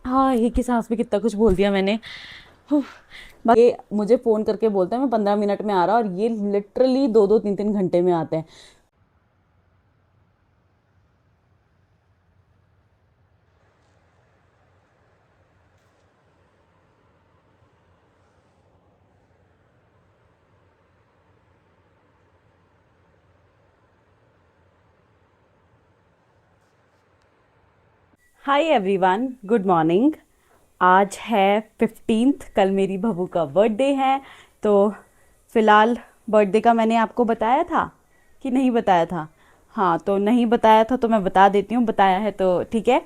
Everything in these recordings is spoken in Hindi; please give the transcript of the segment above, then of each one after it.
हाँ, एक ही सांस में कितना कुछ बोल दिया मैंने। उफ, ये मुझे फ़ोन करके बोलता है मैं 15 मिनट में आ रहा, और ये लिटरली 2-2 3-3 घंटे में आते हैं। Hi everyone, good morning. आज है 15th, कल मेरी बहू का बर्थडे है। तो फिलहाल बर्थडे का मैंने आपको बताया था कि नहीं बताया था? हाँ, तो नहीं बताया था तो मैं बता देती हूँ, बताया है तो ठीक है।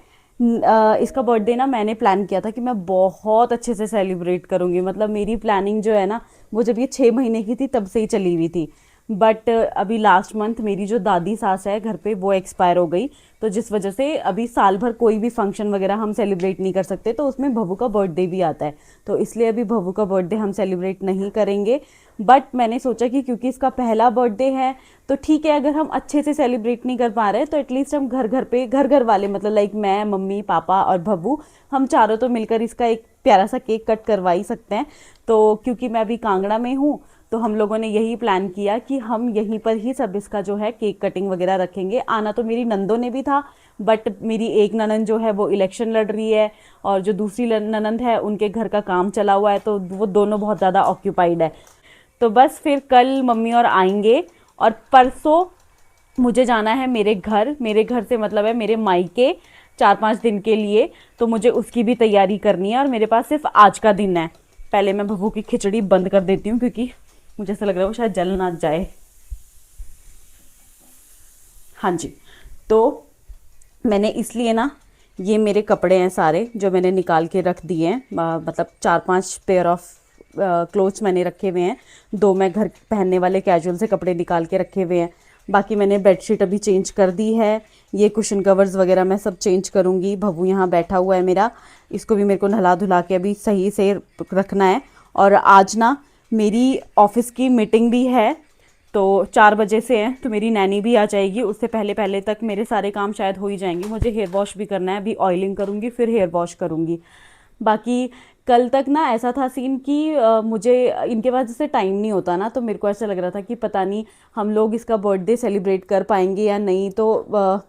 इसका बर्थडे ना मैंने प्लान किया था कि मैं बहुत अच्छे से सेलिब्रेट करूँगी। मतलब मेरी प्लानिंग जो है ना, वो जब ये 6 महीने की थी तब से ही चली हुई थी। बट अभी लास्ट मंथ मेरी जो दादी सास है घर पे, वो एक्सपायर हो गई। तो जिस वजह से अभी साल भर कोई भी फंक्शन वगैरह हम सेलिब्रेट नहीं कर सकते, तो उसमें बहू का बर्थडे भी आता है। तो इसलिए अभी बहू का बर्थडे हम सेलिब्रेट नहीं करेंगे। बट मैंने सोचा कि क्योंकि इसका पहला बर्थडे है तो ठीक है, अगर हम अच्छे से सेलिब्रेट नहीं कर पा रहे तो एटलीस्ट हम घर घर पे, घर घर वाले मतलब लाइक मैं, मम्मी, पापा और बहू, हम चारों तो मिलकर इसका एक प्यारा सा केक कट करवा ही सकते हैं। तो क्योंकि मैं अभी कांगड़ा में हूँ, तो हम लोगों ने यही प्लान किया कि हम यहीं पर ही सब इसका जो है केक कटिंग वगैरह रखेंगे। आना तो मेरी नंदों ने भी था, बट मेरी एक ननंद जो है वो इलेक्शन लड़ रही है, और जो दूसरी ननंद है उनके घर का काम चला हुआ है, तो वो दोनों बहुत ज़्यादा ऑक्यूपाइड है। तो बस फिर कल मम्मी और आएंगे, और परसों मुझे जाना है मेरे घर। मेरे घर से मतलब है मेरे मायके, 4-5 दिन के लिए। तो मुझे उसकी भी तैयारी करनी है, और मेरे पास सिर्फ आज का दिन है। पहले मैं बहू की खिचड़ी बंद कर देती हूँ, क्योंकि मुझे ऐसा लग रहा है वो शायद जल ना जाए। हाँ जी। तो मैंने इसलिए ना, ये मेरे कपड़े हैं सारे जो मैंने निकाल के रख दिए हैं। मतलब 4-5 पेयर ऑफ क्लोथ्स मैंने रखे हुए हैं। दो मैं घर पहनने वाले कैजुअल से कपड़े निकाल के रखे हुए हैं। बाकी मैंने बेडशीट अभी चेंज कर दी है। ये कुशन कवर्स वगैरह मैं सब चेंज करूँगी। भव्बू यहाँ बैठा हुआ है मेरा, इसको भी मेरे को नहला धुला के अभी सही से रखना है। और आज ना मेरी ऑफिस की मीटिंग भी है, तो 4 बजे से है, तो मेरी नैनी भी आ जाएगी। उससे पहले पहले तक मेरे सारे काम शायद हो ही जाएंगे। मुझे हेयर वॉश भी करना है, अभी ऑयलिंग करूँगी फिर हेयर वॉश करूँगी। बाकी कल तक ना ऐसा था सीन कि मुझे इनके पास जैसे टाइम नहीं होता ना, तो मेरे को ऐसा लग रहा था कि पता नहीं हम लोग इसका बर्थडे सेलिब्रेट कर पाएंगे या नहीं। तो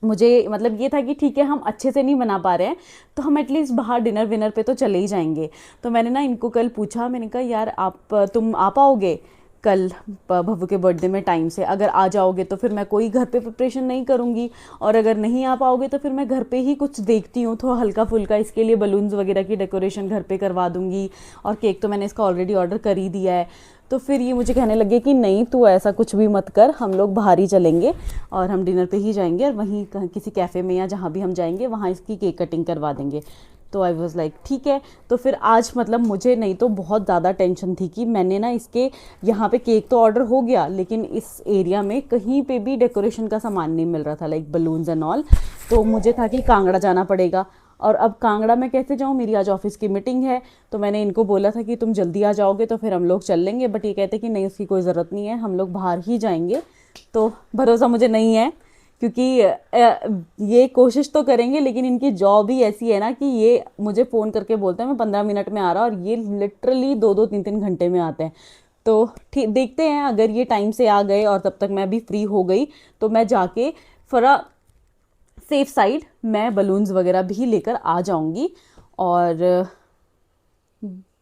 मुझे मतलब ये था कि ठीक है, हम अच्छे से नहीं बना पा रहे हैं तो हम एटलीस्ट बाहर डिनर विनर पे तो चले ही जाएंगे। तो मैंने ना इनको कल पूछा, मैंने कहा यार आप तुम आ पाओगे कल भव्य के बर्थडे में टाइम से? अगर आ जाओगे तो फिर मैं कोई घर पे प्रिपरेशन नहीं करूँगी, और अगर नहीं आ पाओगे तो फिर मैं घर पे ही कुछ देखती हूँ थोड़ा हल्का फुल्का। इसके लिए बलून्स वगैरह की डेकोरेशन घर पे करवा दूँगी, और केक तो मैंने इसका ऑलरेडी ऑर्डर कर ही दिया है। तो फिर ये मुझे कहने लगे कि नहीं तू ऐसा कुछ भी मत कर, हम लोग बाहर ही चलेंगे और हम डिनर पे ही जाएंगे, और वहीं किसी कैफ़े में या जहाँ भी हम जाएंगे वहाँ इसकी केक कटिंग करवा देंगे। तो आई वॉज़ लाइक ठीक है। तो फिर आज मतलब मुझे नहीं तो बहुत ज़्यादा टेंशन थी कि मैंने ना इसके यहाँ पे केक तो ऑर्डर हो गया, लेकिन इस एरिया में कहीं पे भी डेकोरेशन का सामान नहीं मिल रहा था, लाइक बलून्स एंड ऑल। तो मुझे था कि कांगड़ा जाना पड़ेगा, और अब कांगड़ा में कैसे जाऊँ, मेरी आज ऑफिस की मीटिंग है। तो मैंने इनको बोला था कि तुम जल्दी आ जाओगे तो फिर हम लोग चल लेंगे, बट ये कहते कि नहीं उसकी कोई ज़रूरत नहीं है, हम लोग बाहर ही जाएंगे। तो भरोसा मुझे नहीं है, क्योंकि ये कोशिश तो करेंगे, लेकिन इनकी जॉब ही ऐसी है ना कि ये मुझे फ़ोन करके बोलते हैं मैं 15 मिनट में आ रहा, और ये लिटरली 2-2 3-3 घंटे में आते हैं। तो ठीक, देखते हैं अगर ये टाइम से आ गए और तब तक मैं भी फ्री हो गई, तो मैं जाके थोड़ा सेफ साइड मैं बलून्स वगैरह भी लेकर आ जाऊंगी। और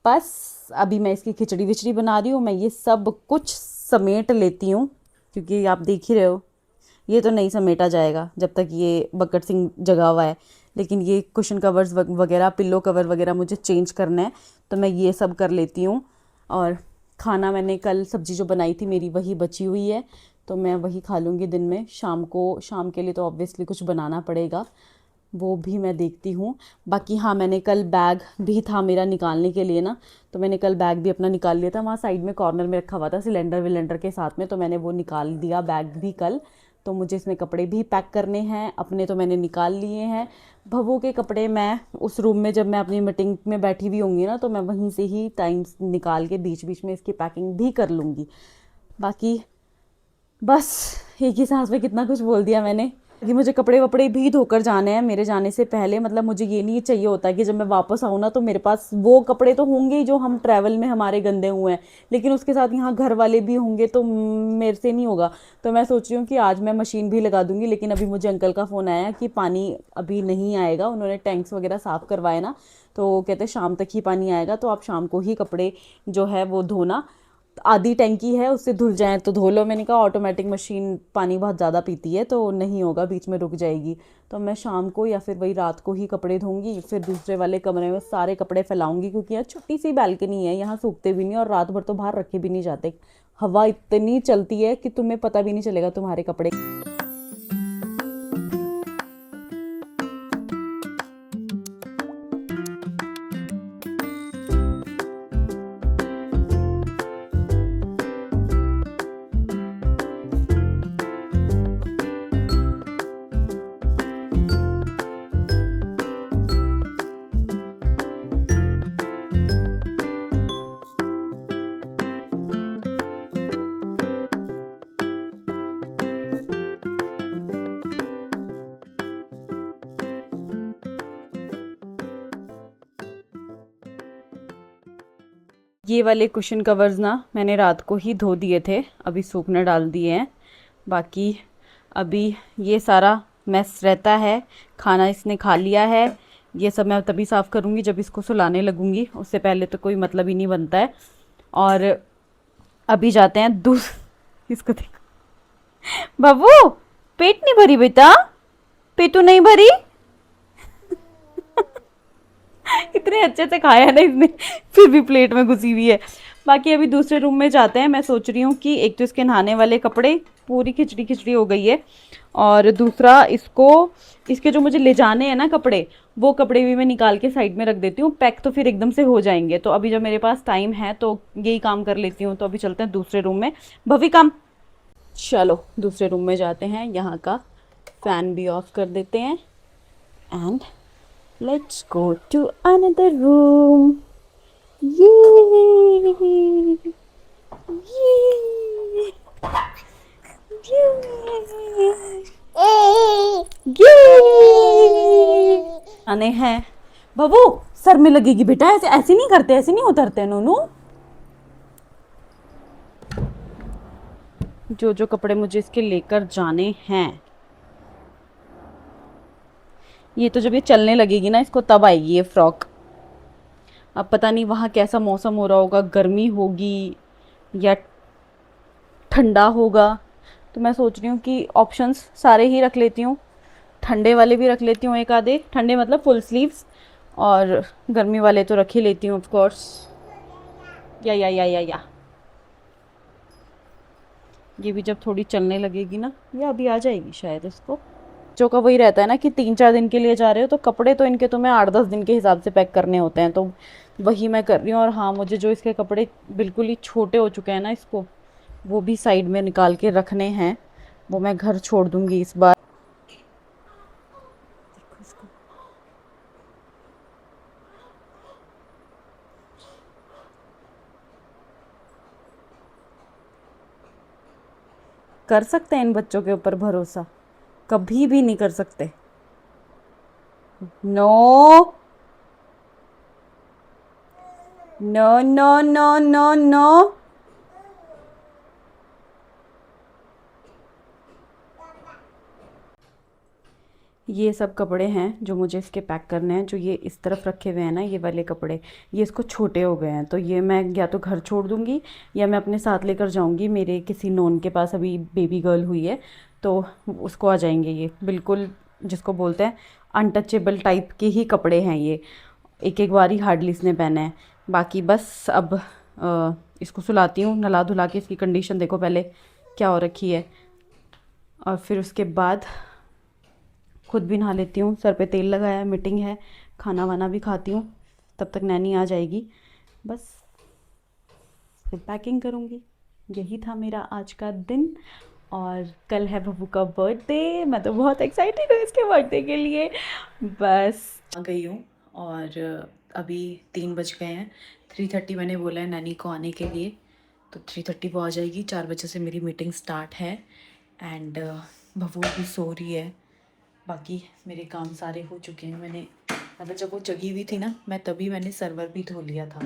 बस अभी मैं इसकी खिचड़ी विचड़ी बना रही हूँ, मैं ये सब कुछ समेट लेती हूँ, क्योंकि आप देख ही रहे हो ये तो नहीं समेटा जाएगा जब तक ये बकट सिंह जगा हुआ है। लेकिन ये कुशन कवर्स वगैरह, पिल्लो कवर वगैरह मुझे चेंज करना है, तो मैं ये सब कर लेती हूँ। और खाना मैंने कल सब्ज़ी जो बनाई थी मेरी वही बची हुई है, तो मैं वही खा लूँगी दिन में। शाम को, शाम के लिए तो ऑब्वियसली कुछ बनाना पड़ेगा, वो भी मैं देखती हूँ। बाकी हाँ, मैंने कल बैग भी था मेरा निकालने के लिए ना, तो मैंने कल बैग भी अपना निकाल लिया था। वहाँ साइड में कॉर्नर में रखा हुआ था सिलेंडर विलेंडर के साथ में, तो मैंने वो निकाल दिया बैग भी कल। तो मुझे इसमें कपड़े भी पैक करने हैं, अपने तो मैंने निकाल लिए हैं। भवो के कपड़े मैं उस रूम में जब मैं अपनी मीटिंग में बैठी हुई होंगी ना, तो मैं वहीं से ही टाइम निकाल के बीच बीच में इसकी पैकिंग भी कर लूँगी। बाकी बस एक ही सांस में कितना कुछ बोल दिया मैंने। कि मुझे कपड़े वपड़े भी धोकर जाने हैं मेरे जाने से पहले। मतलब मुझे ये नहीं चाहिए होता कि जब मैं वापस आऊँ ना तो मेरे पास वो कपड़े तो होंगे ही जो हम ट्रैवल में हमारे गंदे हुए हैं, लेकिन उसके साथ यहाँ घर वाले भी होंगे तो मेरे से नहीं होगा। तो मैं सोच रही हूँ कि आज मैं मशीन भी लगा दूंगी, लेकिन अभी मुझे अंकल का फ़ोन आया कि पानी अभी नहीं आएगा, उन्होंने टैंक्स वगैरह साफ़ करवाए ना, तो कहते शाम तक ही पानी आएगा, तो आप शाम को ही कपड़े जो है वो धोना। आधी टैंकी है, उससे धुल जाए तो धो लो। मैंने कहा ऑटोमेटिक मशीन पानी बहुत ज़्यादा पीती है तो नहीं होगा, बीच में रुक जाएगी। तो मैं शाम को या फिर वही रात को ही कपड़े धोंगी, फिर दूसरे वाले कमरे में सारे कपड़े फैलाऊंगी, क्योंकि यहाँ छोटी सी बैल्कनी है, यहाँ सूखते भी नहीं और रात भर तो बाहर रखे भी नहीं जाते। हवा इतनी चलती है कि तुम्हें पता भी नहीं चलेगा तुम्हारे कपड़े। ये वाले कुशन कवर्स ना मैंने रात को ही धो दिए थे, अभी सूखने डाल दिए हैं। बाकी अभी ये सारा मैस रहता है, खाना इसने खा लिया है, ये सब मैं तभी साफ़ करूँगी जब इसको सुलाने लगूँगी, उससे पहले तो कोई मतलब ही नहीं बनता है। और अभी जाते हैं दूध इसको देखो बाबू, पेट नहीं भरी बेटा, पेटू नहीं भरी इतने अच्छे से खाया ना इसने, फिर भी प्लेट में घुसी हुई है। बाकी अभी दूसरे रूम में जाते हैं। मैं सोच रही हूँ कि एक तो इसके नहाने वाले कपड़े पूरी खिचड़ी खिचड़ी हो गई है, और दूसरा इसको इसके जो मुझे ले जाने हैं ना कपड़े, वो कपड़े भी मैं निकाल के साइड में रख देती हूँ, पैक तो फिर एकदम से हो जाएंगे। तो अभी जब मेरे पास टाइम है तो यही काम कर लेती हूँ। तो अभी चलते हैं दूसरे रूम में। भवी काम, चलो दूसरे रूम में जाते हैं, यहाँ का फ़ैन भी ऑफ कर देते हैं and let's go to another room. Yay! Yay! Yay! आने हैं बाबू, सर में लगेगी बेटा, ऐसे ऐसे नहीं करते, ऐसे नहीं उतरते नोनू। जो जो कपड़े मुझे इसके लेकर जाने हैं, ये तो जब ये चलने लगेगी ना इसको तब आएगी ये फ्रॉक। अब पता नहीं वहाँ कैसा मौसम हो रहा होगा, गर्मी होगी या ठंडा होगा। तो मैं सोच रही हूँ कि ऑप्शंस सारे ही रख लेती हूँ, ठंडे वाले भी रख लेती हूँ एक आधे, ठंडे मतलब फुल स्लीव्स, और गर्मी वाले तो रख ही लेती हूँ ऑफ कोर्स। या ये भी जब थोड़ी चलने लगेगी ना, या अभी आ जाएगी शायद इसको। बच्चों का वही रहता है ना कि 3-4 दिन के लिए जा रहे हो तो कपड़े तो इनके तुम्हें 8-10 दिन के हिसाब से पैक करने होते हैं, तो वही मैं कर रही हूँ। और हाँ, मुझे जो इसके कपड़े बिल्कुल ही छोटे हो चुके हैं ना, इसको वो भी साइड में निकाल के रखने हैं, वो मैं घर छोड़ दूँगी इस बार। कर सकते हैं इन बच्चों के ऊपर भरोसा? कभी भी नहीं कर सकते। No no no no no no. ये सब कपड़े हैं जो मुझे इसके पैक करने हैं। जो ये इस तरफ रखे हुए हैं ना, ये वाले कपड़े, ये इसको छोटे हो गए हैं, तो ये मैं या तो घर छोड़ दूँगी या मैं अपने साथ लेकर जाऊँगी। मेरे किसी नोन के पास अभी बेबी गर्ल हुई है, तो उसको आ जाएंगे। ये बिल्कुल जिसको बोलते हैं अनटचेबल टाइप के ही कपड़े हैं ये, एक एक बार ही हार्डली इसने पहने हैं। बाकी बस अब इसको सुलाती हूँ, नला धुला के। इसकी कंडीशन देखो पहले क्या हो रखी है, और फिर उसके बाद खुद भी नहा लेती हूँ। सर पे तेल लगाया है, मीटिंग है, खाना वाना भी खाती हूँ, तब तक नैनी आ जाएगी। बस फिर पैकिंग करूँगी। यही था मेरा आज का दिन। और कल है बब्बू का बर्थडे, मैं तो बहुत एक्साइटेड हूँ इसके बर्थडे के लिए। बस आ गई हूँ, और अभी 3 बज गए हैं। 3:30 मैंने बोला है नैनी को आने के लिए, तो 3:30 वो आ जाएगी। 4 बजे से मेरी मीटिंग स्टार्ट है, एंड बब्बू भी सो रही है, बाकी मेरे काम सारे हो चुके हैं। मैंने मतलब जब वो जगी हुई थी ना, मैं तभी मैंने सर्वर भी धो लिया था।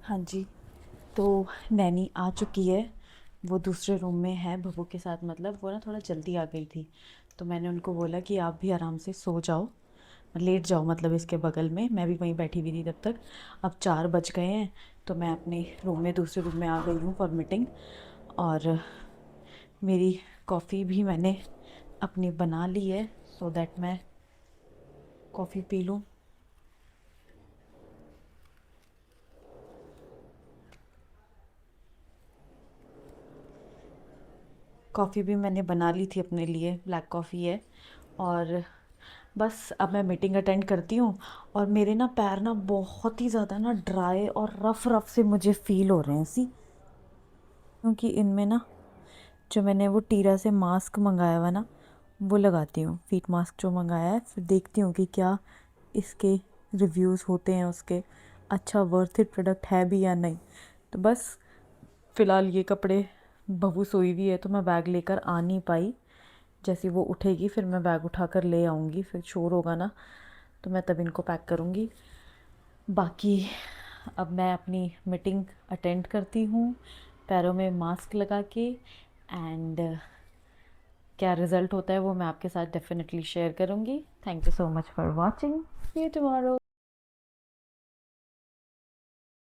हाँ जी, तो नैनी आ चुकी है। वो दूसरे रूम में है बब्बू के साथ, मतलब वो ना थोड़ा जल्दी आ गई थी, तो मैंने उनको बोला कि आप भी आराम से सो जाओ, लेट जाओ, मतलब इसके बगल में। मैं भी वहीं बैठी हुई थी तब तक। अब 4 बज गए हैं, तो मैं अपने रूम में, दूसरे रूम में आ गई हूँ फॉर मीटिंग। और मेरी कॉफ़ी भी मैंने अपनी बना ली है, सो दैट मैं कॉफ़ी पी लूँ। कॉफ़ी भी मैंने बना ली थी अपने लिए, ब्लैक कॉफ़ी है। और बस अब मैं मीटिंग अटेंड करती हूँ। और मेरे ना पैर ना बहुत ही ज़्यादा ना ड्राई और रफ रफ से मुझे फ़ील हो रहे हैं, सी, क्योंकि इनमें ना जो मैंने वो टीरा से मास्क मंगाया हुआ ना, वो लगाती हूँ, फीट मास्क जो मंगाया है, फिर देखती हूँ कि क्या इसके रिव्यूज़ होते हैं उसके, अच्छा वर्थ इट प्रोडक्ट है भी या नहीं। तो बस फ़िलहाल ये कपड़े, बहू सोई हुई है तो मैं बैग लेकर आ नहीं पाई। जैसे वो उठेगी फिर मैं बैग उठाकर ले आऊँगी, फिर शोर होगा ना, तो मैं तब इनको पैक करूँगी। बाकी अब मैं अपनी मीटिंग अटेंड करती हूँ, पैरों में मास्क लगा के। एंड क्या रिज़ल्ट होता है वो मैं आपके साथ डेफिनेटली शेयर करूँगी। Thank you so much for watching, see you tomorrow.